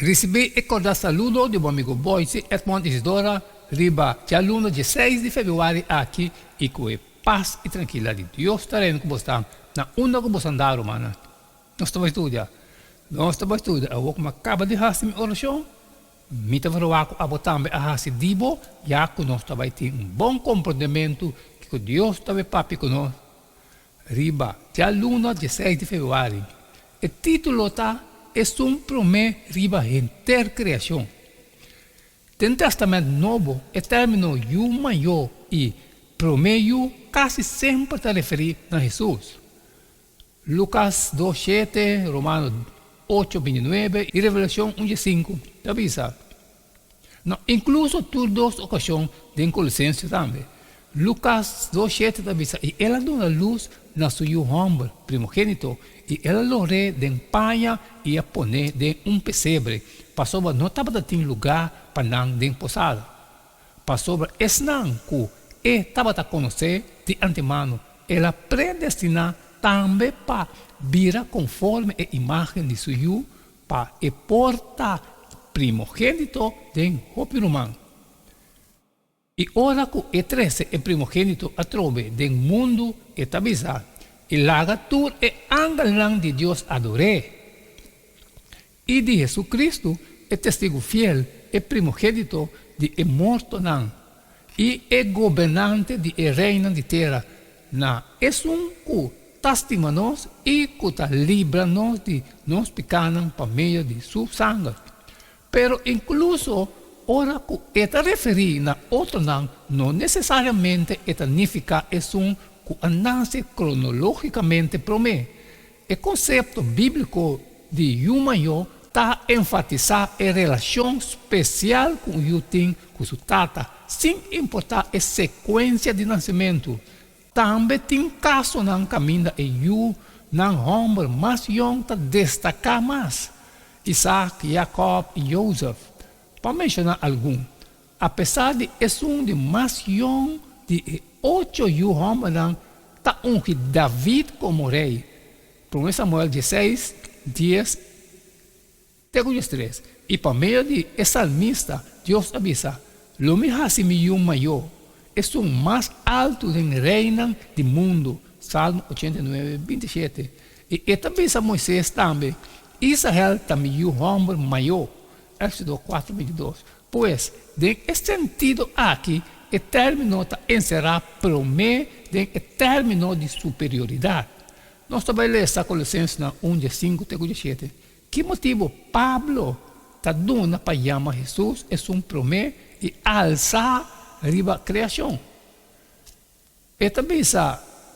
Recebi e cordial saludo do meu amigo Boyce Edmond Isidora, riba de aluno de 6 de fevereiro aqui e com a paz e tranquilidade de Deus estarei com você na onda com você andar, romana. Nós estamos estudando. Eu vou acaba de fazer minha oração. Me estava a botar a fazer dibo, já que nós estamos ter bom comportamento que Deus estava papi conosco. Riba de aluno de 6 de fevereiro. O título está é promessa riba intercriação. No Testamento Novo, o término "yu maior" e "promeio" quase sempre está referido a Jesus. Lucas 2:7, Romanos 8:29 e Revelação 1:5 avisa. Incluso por duas ocasiões em Colossenses também. Lucas 2:7 avisa, e ela dá luz na sua homem primogênito, e ela lo re de panha e a poner de pesebre. Passou não estava tendo lugar para não de posada. Passou esnan que estava a conhecer de antemano. Ela predestina também para vir conforme a imagem de seu para e porta primogênito de hopi romano. E ora que e 13 é primogênito a trove do mundo e tabizar. E laga tur e angalang de Deus adoré. E de Jesus Cristo é testigo fiel e primogênito de e morto não. E é governante de e reina de terra. Na é que testimonamos e que ta libra-nos de nos pecados por meio de seu sangue. Pero incluso ora que está referido a outro não necessariamente significa que andança cronologicamente promete. O conceito bíblico de yu maior está enfatizado em relação especial com o tem com sua tata, sem importar a sequência de nascimento. Também tem caso no caminho de yu, não homem mais jovem para destacar mais. Isaac, Jacob e Joseph. Para mencionar algum, apesar de de mais jovem de 8 homens, está ungido David como rei. 1 Samuel 16, 10, 3. E por meio de salmista, Deus avisa, lo me hace mi maior, é o mais alto do reino do mundo. Salmo 89, 27. E também Moisés também, Israel também o homem maior. Éxodo 4, 22. Pois, nesse sentido aqui, o término está encerrado promessa de término de superioridade. Nós também lemos Colossenses 1, 5, 7. Que motivo Pablo está dando para chamar Jesus é promessa e alçar riba a criação. E também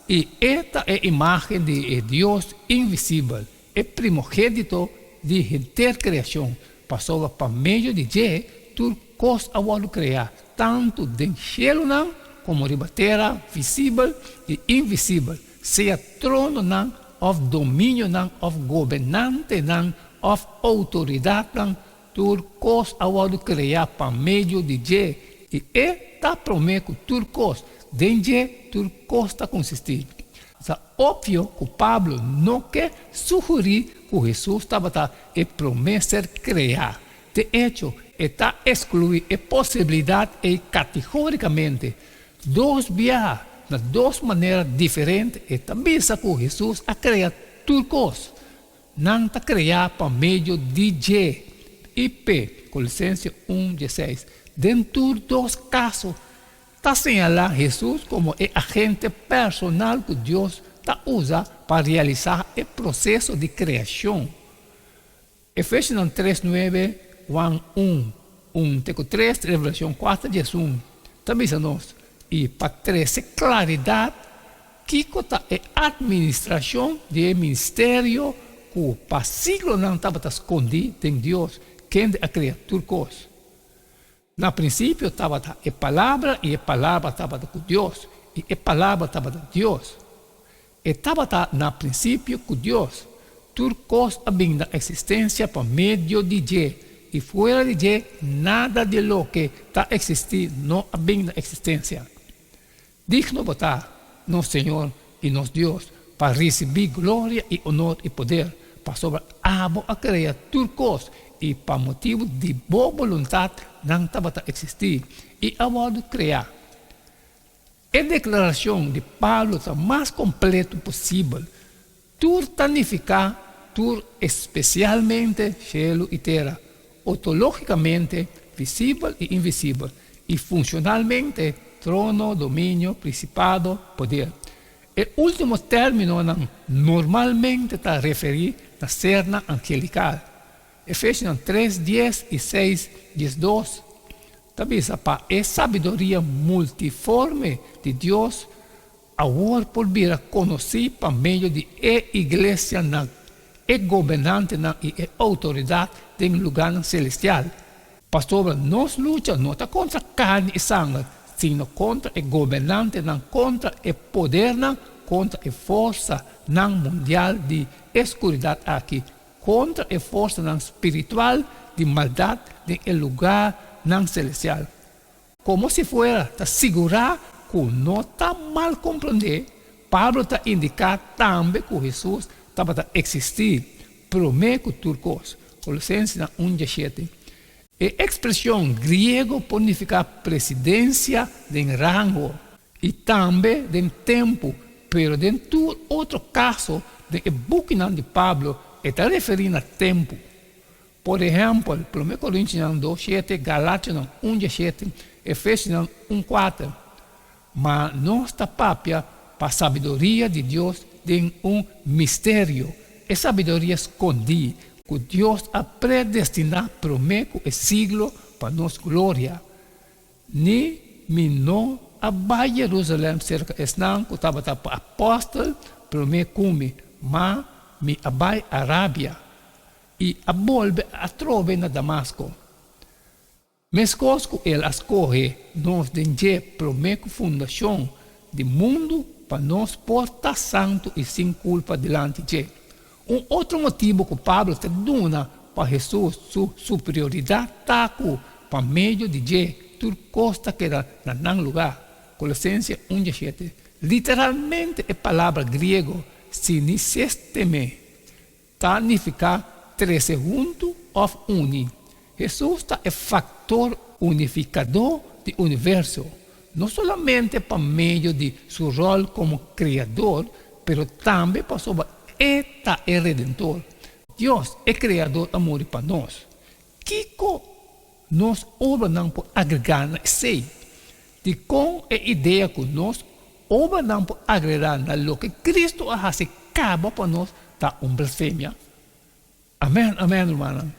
e esta é a imagem de Deus invisível, é primogênito de intercriação. Passou por meio de Deus, tudo coisa a criar, tanto de cielo não, como riba terra, visível e invisível, seja trono não, ou domínio não, ou governante não, ou autoridade não, tudo coisa a criar por meio de Deus. E esta promessa que tudo coisa, de Deus, tudo coisa está consistir. É óbvio que Pablo não quer sugerir que Jesus estava a promessa ser criar. De hecho, está excluir a possibilidade e categoricamente duas vias, de duas maneiras diferentes, e também que Jesus a criar tudo coisa. Não está criar por meio de Deus. IP, Colossenses 1:16. Dentro dos casos, está señalando Jesus como o agente personal que Deus usa para realizar o processo de criação. Efésios 3:9, Juan 1, 3, Revelação 4, 1. Também nós. E para trazer claridade, que é a administração do ministério que para siglo não estava escondido em Deus, quem a criatura coisa. No princípio estava a palavra, e a palavra estava com Deus, e a palavra estava de Deus. Estava no princípio com Deus. Tudo coisa havia na existência por meio de Deus. E fora de Deus, nada de lo que está existindo não havia na existência. Digno botar nosso Senhor e nosso Deus para receber glória e honor e poder, para abo a criaturas e para motivo de boa vontade não estava a existir e agora criar. A declaração de Paulo está mais completa possível. Tur tanificar, tur especialmente cielo e terra, ontologicamente visível e invisível, e funcionalmente trono, domínio, principado, poder. O último término normalmente está a referir à cena angelical. Efésios 3, 10 e 6, 12. Também para a sabedoria multiforme de Deus, agora por vir a conhecer por meio de a igreja, a governante e a autoridade em lugar celestial. Pastor, nós luta não está contra carne e sangue, sino contra o governante, contra o poder, contra a força mundial de escuridade aqui, contra a força espiritual de maldade no lugar celestial. Como se fuera a segurar que não está mal compreender, Pablo está indicando também que Jesus estava a existir, promete turcos, Colossenses 1:7. A expressão grega pode significar presidência de rango e também de tempo, pero em todo outro caso, o book de Pablo está referindo a tempo. Por exemplo, 1 Coríntios 2:7, Galátias 1:7, Efésios 1:4. Mas nossa papia para a sabedoria de Deus tem mistério, é sabedoria escondida, que Deus ha predestinado promete o siglo para nossa glória. Ni me não a Jerusalém cerca estão que estava para apóstolo promete come, mas me abai Arábia e a volve a trove na Damasco. Mescos que ele escolhe nos denje promete fundação do mundo para nos portar santo e sem culpa delante de. Outro motivo que Pablo te dona para Jesus sua superioridade taco para meio de je tur costa que era na lugar. Colossenses 1:7. Literalmente a palavra grego sinisesteme significa 13 junto of uni. Jesus está o factor unificador do universo, não somente por meio de seu rol como criador, mas também por sobre eta é redentor. Deus é criador amor para nós. Kiko nós obra não por agregar na sei. De com a ideia que nós obra não por agregar na lo que Cristo ha se cabo para nós tá blasfêmia. Amém, amém, irmão.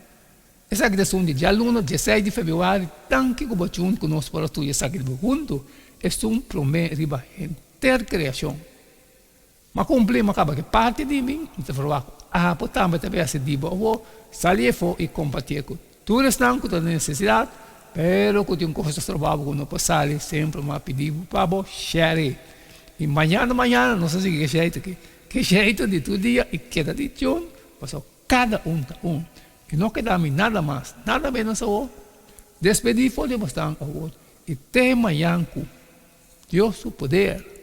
Essa questão de dia 16 de fevereiro, tanto que o bachun que nós para tu essa que junto é promessa riba inter criação. Mas cumprir mas acaba que parte de mim, então falar por também também esse dibo, vou sair fora e compartilhar com tu estão com a necessidade, pero que tem coisas trabalho que não pode sair sempre mais pedir para share. E amanhã não sei se que jeito de tu dia e queda de tchon, passou cada um. E não queda nada mais, nada menos só. Despedir foi bastante agora. E tem amanhã com Deus o poder.